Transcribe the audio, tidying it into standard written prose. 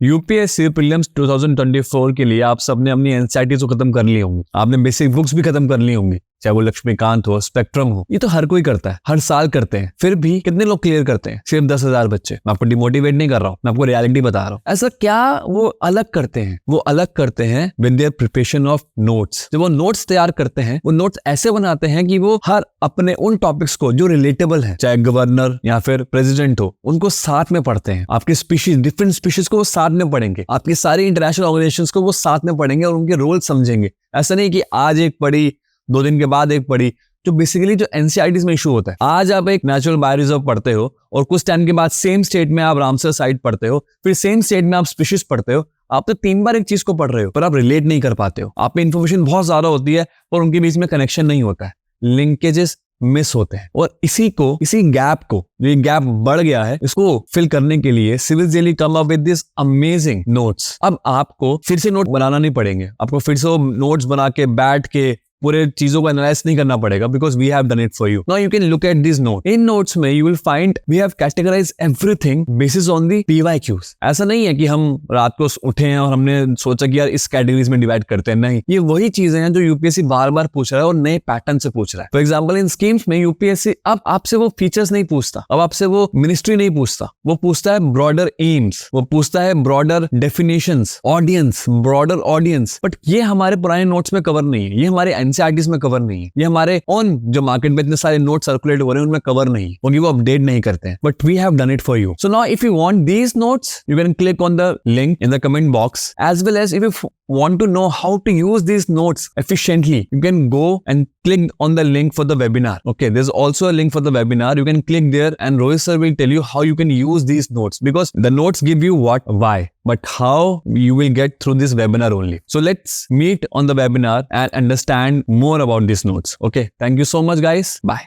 UPSC prelims 2024 के लिए आप सबने अपनी एनसीईआरटी तो खत्म कर ली होंगी, आपने बेसिक बुक्स भी खत्म कर ली होंगी, चाहे वो लक्ष्मीकांत हो, स्पेक्ट्रम हो। ये तो हर कोई करता है, हर साल करते हैं। फिर भी कितने लोग क्लियर करते हैं? सिर्फ 10,000 बच्चे। मैं आपको डिमोटिवेट नहीं कर रहा हूँ, मैं आपको रियलिटी बता रहा हूँ। ऐसा क्या वो अलग करते हैं? वो अलग करते हैं with their preparation of notes. जब वो नोट्स तैयार करते हैं, वो नोट्स ऐसे बनाते हैं कि वो हर अपने उन टॉपिक्स को जो रिलेटेबल है, चाहे गवर्नर या फिर प्रेसिडेंट हो, उनको साथ में पढ़ते हैं। आपकी स्पीशीज, डिफरेंट स्पीशीज को वो साथ में पढ़ेंगे, आपकी सारी इंटरनेशनल ऑर्गेनाइजेशंस को वो साथ में पढ़ेंगे और उनके रोल समझेंगे। ऐसा नहीं कि आज एक पढ़ी, 2 दिन के बाद एक पढ़ी, जो बेसिकली जो एनसीईआरटीज में इशू होता है। आज आप एक नेचुरल बायो रिजर्व पढ़ते हो और कुछ टाइम के बाद सेम स्टेट में आप रामसर साइट पढ़ते हो, फिर सेम स्टेट में आप स्पीशीज पढ़ते हो। आप तो 3 बार एक चीज को पढ़ रहे हो, पर आप रिलेट नहीं कर पाते हो। आप में इंफॉर्मेशन बहुत ज्यादा होती है और उनके बीच में कनेक्शन नहीं होता है, लिंकेजेस मिस होते हैं। और इसी गैप को, जो गैप बढ़ गया है, इसको फिल करने के लिए सिविल जेली come up with this amazing notes. अब आपको फिर से नोट बनाना नहीं पड़ेंगे, आपको फिर से नोट्स बना के बैठ के पूरे चीजों को एनालाइज नहीं करना पड़ेगा, because we have done it for you. Now you can look at this note. इन नोट्स में you will find we have categorised everything basis on the PYQs। ऐसा नहीं है कि हम रात को उठे हैं और हमने सोचा कि यार इस कैटेगरीज में डिवाइड करते हैं, नहीं। ये वही चीजें हैं जो यूपीएससी बार बार पूछ रहा है और नए पैटर्न से पूछ रहा है। फॉर एग्जाम्पल इन स्कीम्स में यूपीएससी अब आपसे वो फीचर्स नहीं पूछता, अब आपसे वो मिनिस्ट्री नहीं पूछता, वो पूछता है ब्रॉडर एम्स, वो पूछता है broader definitions, audience, broader audience. But ये हमारे पुराने नोट्स में कवर नहीं है, ये हमारे एनसीईआरटीज में कवर नहीं है, ये हमारे ऑन जो मार्केट में इतने सारे नोट सर्कुलेट हो रहे हैं उनमें कवर नहीं है, क्योंकि वो अपडेट नहीं करते हैं। But we have done it for you. So now if you want these notes, you can click on the link in the comment box, as well as if you want to know how to use these notes efficiently, you can go and click on the link for the webinar. Okay, there's also a link for the webinar. You can click there and Rohit sir will tell you how you can use these notes, because the notes give you what, why, but how you will get through this webinar only. So let's meet on the webinar and understand more about these notes. Okay, thank you so much guys. Bye.